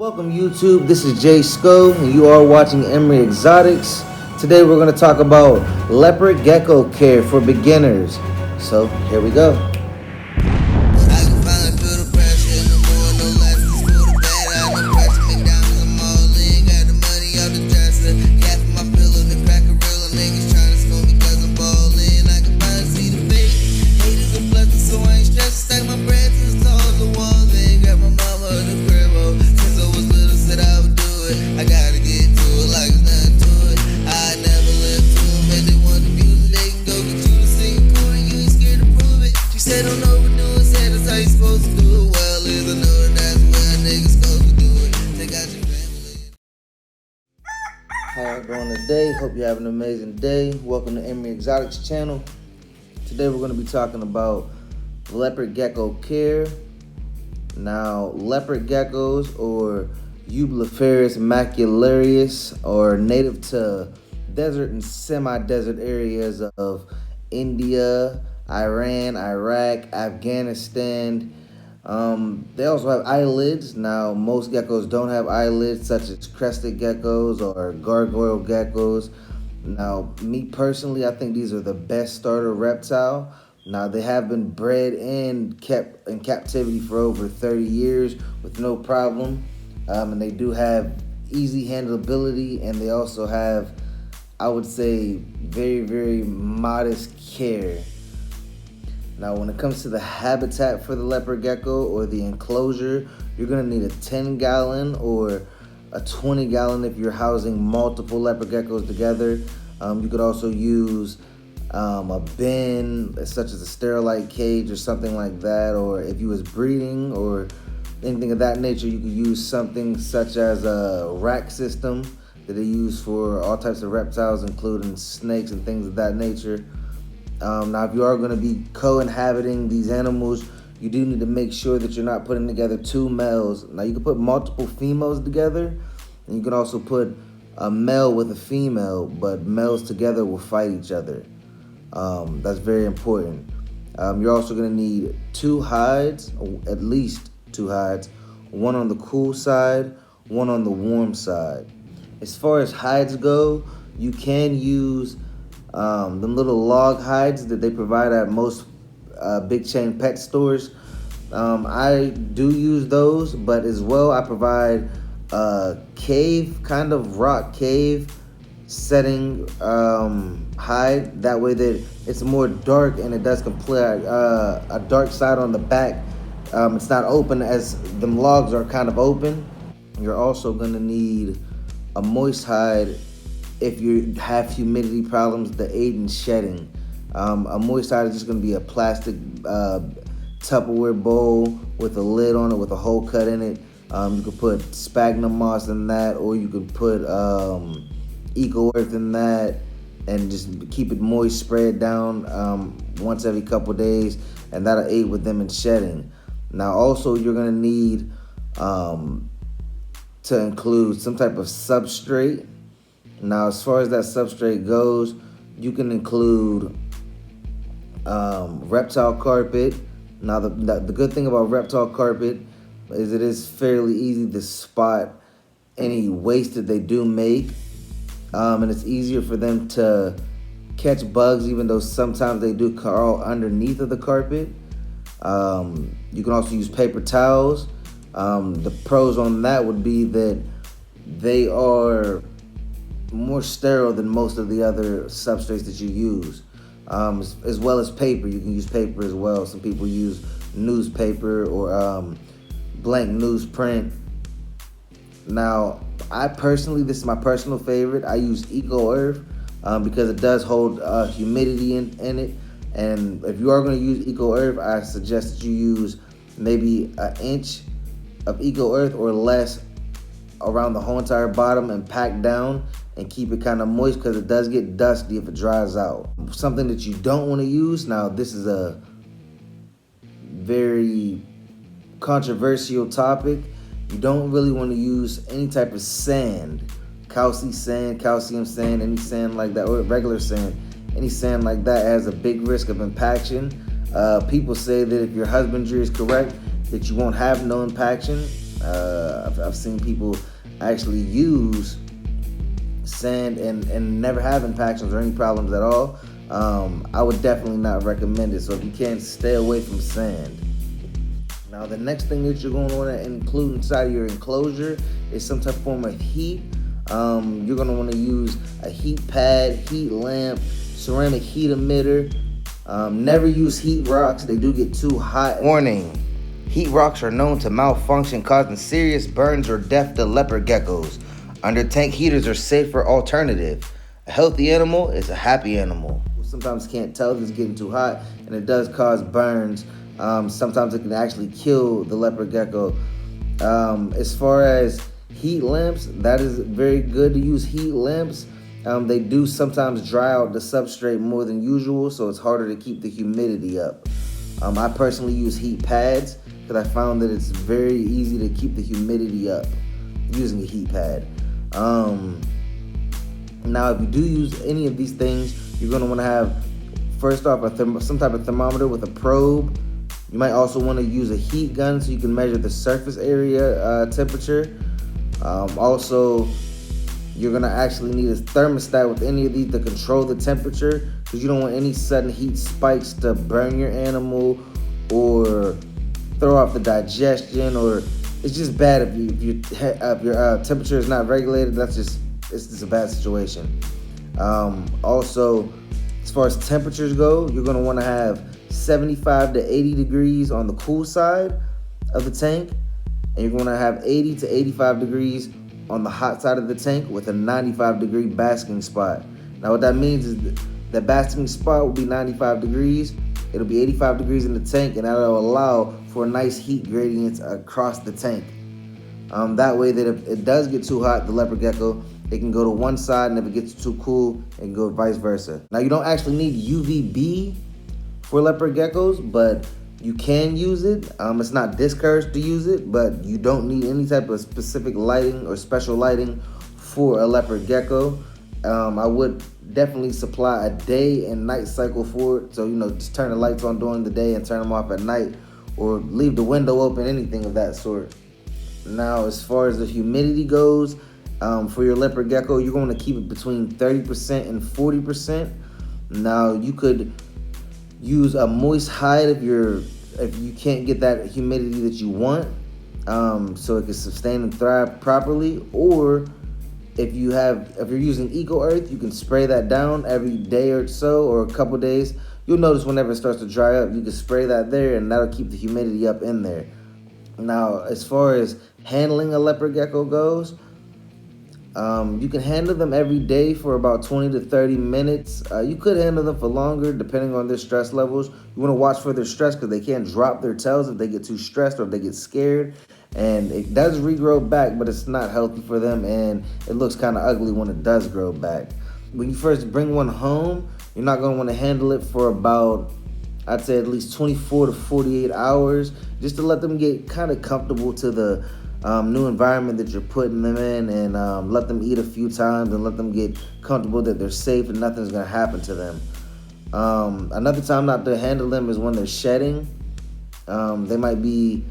Welcome YouTube, this is Jay Sco and you are watching Emory Exotics. Today we're going to talk about leopard gecko care for beginners. So here we go. How y'all doing today? Hope you're having an amazing day. Welcome to Emory Exotics channel. Today we're going to be talking about leopard gecko care. Now, leopard geckos, or Eublepharis macularius, are native to desert and semi-desert areas of India, Iran, Iraq, Afghanistan. They also have eyelids. Now, most geckos don't have eyelids, such as crested geckos or gargoyle geckos. Now, me personally, I think these are the best starter reptile. Now, they have been bred and kept in captivity for over 30 years with no problem. And they do have easy handleability, and they also have, I would say, very, very modest care. Now, when it comes to the habitat for the leopard gecko or the enclosure, you're going to need a 10-gallon or a 20-gallon if you're housing multiple leopard geckos together. You could also use a bin, such as a sterilite cage or something like that. Or if you was breeding or anything of that nature, you could use something such as a rack system that they use for all types of reptiles, including snakes and things of that nature. Now, if you are going to be co-inhabiting these animals, you do need to make sure that you're not putting together two males. Now, you can put multiple females together, and you can also put a male with a female, but males together will fight each other. That's very important. You're also going to need two hides, at least two hides, one on the cool side, one on the warm side. As far as hides go, you can use the little log hides that they provide at most big chain pet stores. I do use those, but as well I provide a cave, kind of rock cave setting hide. That way that it's more dark and it does complete a dark side on the back. It's not open, as the logs are kind of open. You're also going to need a moist hide if you have humidity problems to aid in shedding. A moist hide is just going to be a plastic Tupperware bowl with a lid on it with a hole cut in it. You could put sphagnum moss in that, or you could put eco earth in that, and just keep it moist, spray it down once every couple days, and that'll aid with them in shedding. Now, also, you're going to need to include some type of substrate. Now, as far as that substrate goes, you can include reptile carpet. Now, the good thing about reptile carpet is it is fairly easy to spot any waste that they do make. And it's easier for them to catch bugs, even though sometimes they do crawl underneath of the carpet. You can also use paper towels. The pros on that would be that they are more sterile than most of the other substrates that you use, as well as paper. You can use paper as well. Some people use newspaper or blank newsprint. Now, I personally, this is my personal favorite, I use eco earth because it does hold humidity in it. And if you are going to use eco earth, I suggest that you use maybe an inch of eco earth or less around the whole entire bottom and pack down and keep it kind of moist, because it does get dusty if it dries out. Something that you don't want to use, now this is a very controversial topic. You don't really want to use any type of sand, calcium sand, any sand like that, or regular sand. Any sand like that has a big risk of impaction. People say that if your husbandry is correct, that you won't have no impaction. I've seen people actually use sand and never have impactions or any problems at all. I would definitely not recommend it. So if you can, stay away from sand. Now the next thing that you're going to want to include inside of your enclosure is some type of form of heat. You're going to want to use a heat pad, heat lamp, ceramic heat emitter. Never use heat rocks. They do get too hot. Warning: heat rocks are known to malfunction, causing serious burns or death to leopard geckos. Under tank heaters are safer alternative. A healthy animal is a happy animal. Sometimes can't tell if it's getting too hot, and it does cause burns. Sometimes it can actually kill the leopard gecko. As far as heat lamps, that is very good to use heat lamps. They do sometimes dry out the substrate more than usual, so it's harder to keep the humidity up. I personally use heat pads because I found that it's very easy to keep the humidity up using a heat pad. Now, if you do use any of these things, you're going to want to have, first off, some type of thermometer with a probe. You might also want to use a heat gun so you can measure the surface area temperature. Also, you're going to actually need a thermostat with any of these to control the temperature, because you don't want any sudden heat spikes to burn your animal or throw off the digestion, or it's just bad if your temperature is not regulated. It's just a bad situation. Also, as far as temperatures go, you're going to want to have 75 to 80 degrees on the cool side of the tank, and you're going to have 80 to 85 degrees on the hot side of the tank with a 95-degree basking spot. Now what that means is the basking spot will be 95 degrees. It'll be 85 degrees in the tank, and that'll allow for a nice heat gradient across the tank. That way that if it does get too hot, the leopard gecko, it can go to one side, and if it gets too cool, it can go vice versa. Now you don't actually need UVB for leopard geckos, but you can use it. It's not discouraged to use it, but you don't need any type of specific lighting or special lighting for a leopard gecko. I would definitely supply a day and night cycle for it. So, just turn the lights on during the day and turn them off at night, or leave the window open, anything of that sort. Now, as far as the humidity goes, for your leopard gecko, you're going to keep it between 30% and 40%. Now, you could use a moist hide if you can't get that humidity that you want, so it can sustain and thrive properly. Or if you're using Eco Earth, you can spray that down every day or so, or a couple days. You'll notice whenever it starts to dry up, you can spray that there, and that'll keep the humidity up in there. Now, as far as handling a leopard gecko goes, you can handle them every day for about 20 to 30 minutes. You could handle them for longer depending on their stress levels. You want to watch for their stress, because they can drop their tails if they get too stressed or if they get scared. And it does regrow back, but it's not healthy for them, and it looks kind of ugly when it does grow back. When you first bring one home, you're not going to want to handle it for about, I'd say, at least 24 to 48 hours, just to let them get kind of comfortable to the new environment that you're putting them in, and let them eat a few times and let them get comfortable that they're safe and nothing's going to happen to them. Another time not to handle them is when they're shedding. They might be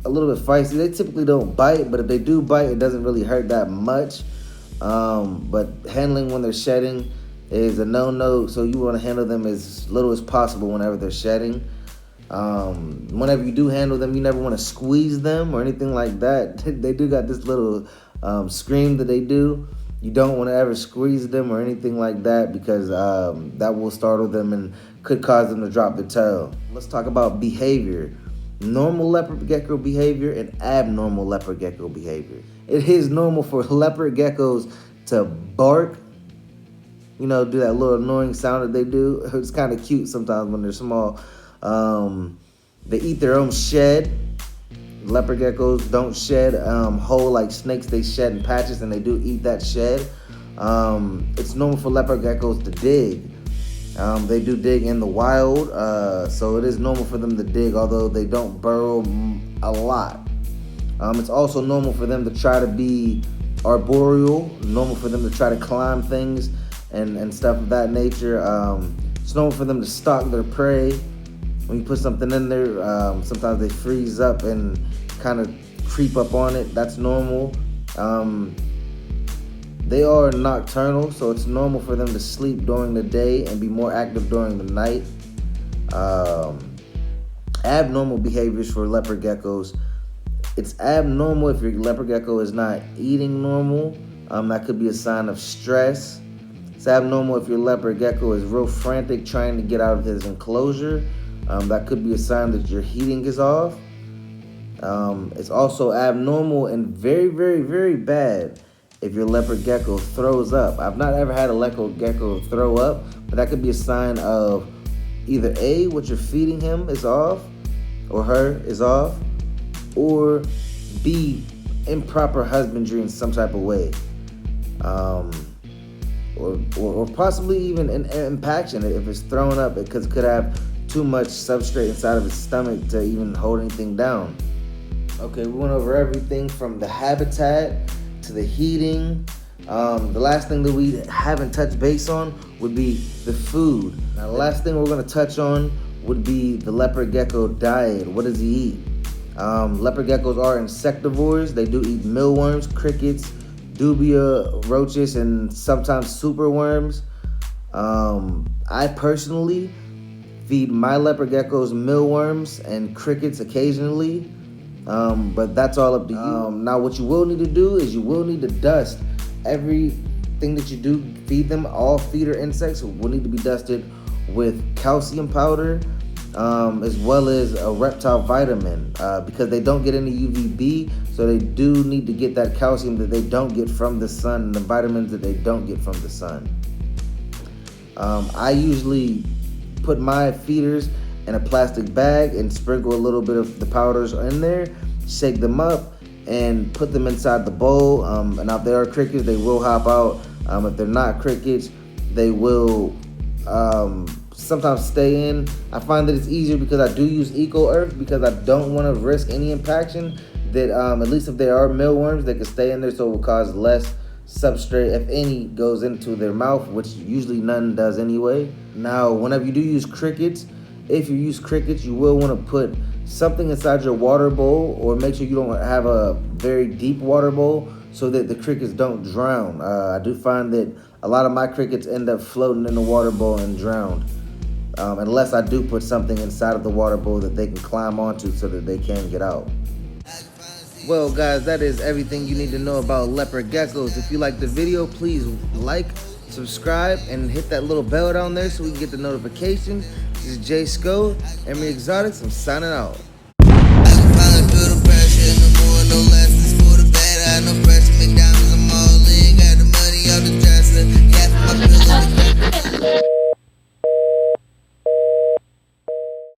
a little bit feisty. They typically don't bite, but if they do bite, it doesn't really hurt that much. But handling when they're shedding is a no-no, so you want to handle them as little as possible whenever they're shedding. Whenever you do handle them, you never want to squeeze them or anything like that. They do got this little scream that they do. You don't want to ever squeeze them or anything like that, because that will startle them and could cause them to drop their tail. Let's talk about behavior. Normal leopard gecko behavior and abnormal leopard gecko behavior. It is normal for leopard geckos to bark, do that little annoying sound that they do. It's kind of cute sometimes when they're small. They eat their own shed. Leopard geckos don't shed whole like snakes. They shed in patches, and they do eat that shed. It's normal for leopard geckos to dig. They do dig in the wild, so it is normal for them to dig, although they don't burrow a lot. It's also normal for them to try to be arboreal, normal for them to try to climb things and stuff of that nature. It's normal for them to stalk their prey. When you put something in there, sometimes they freeze up and kind of creep up on it. That's normal. They are nocturnal, so it's normal for them to sleep during the day and be more active during the night. Abnormal behaviors for leopard geckos. It's abnormal if your leopard gecko is not eating normal. That could be a sign of stress. It's abnormal if your leopard gecko is real frantic trying to get out of his enclosure. That could be a sign that your heating is off. It's also abnormal and very, very, very bad if your leopard gecko throws up. I've not ever had a leopard gecko throw up, but that could be a sign of either A, what you're feeding him is off, or her is off, or B, improper husbandry in some type of way. Or possibly even an impaction. If it's thrown up, it could have too much substrate inside of its stomach to even hold anything down. Okay, we went over everything from the habitat to the heating. The last thing that we haven't touched base on would be the food. Now, the last thing we're gonna touch on would be the leopard gecko diet. What does he eat? Leopard geckos are insectivores. They do eat mealworms, crickets, dubia, roaches, and sometimes superworms. I personally feed my leopard geckos mealworms and crickets occasionally, but that's all up to you. Now, what you will need to do is you will need to dust everything that you do feed them. All feeder insects will need to be dusted with calcium powder, as well as a reptile vitamin, because they don't get any UVB, so they do need to get that calcium that they don't get from the sun and the vitamins that they don't get from the sun. I usually put my feeders in a plastic bag and sprinkle a little bit of the powders in there, shake them up, and put them inside the bowl. And if there are crickets, they will hop out. If they're not crickets, they will sometimes stay in. I find that it's easier because I do use Eco Earth, because I don't want to risk any impaction. That at least if there are mealworms, they can stay in there, so it will cause less substrate, if any, goes into their mouth, which usually none does anyway. Now, whenever you do use crickets, if you use crickets, you will want to put something inside your water bowl, or make sure you don't have a very deep water bowl so that the crickets don't drown. I do find that a lot of my crickets end up floating in the water bowl and drowned, unless I do put something inside of the water bowl that they can climb onto so that they can get out. Well, guys, that is everything you need to know about leopard geckos. If you like the video, please like, subscribe, and hit that little bell down there so we can get the notification. This is Jay Sco, Emory Exotics. I'm signing out.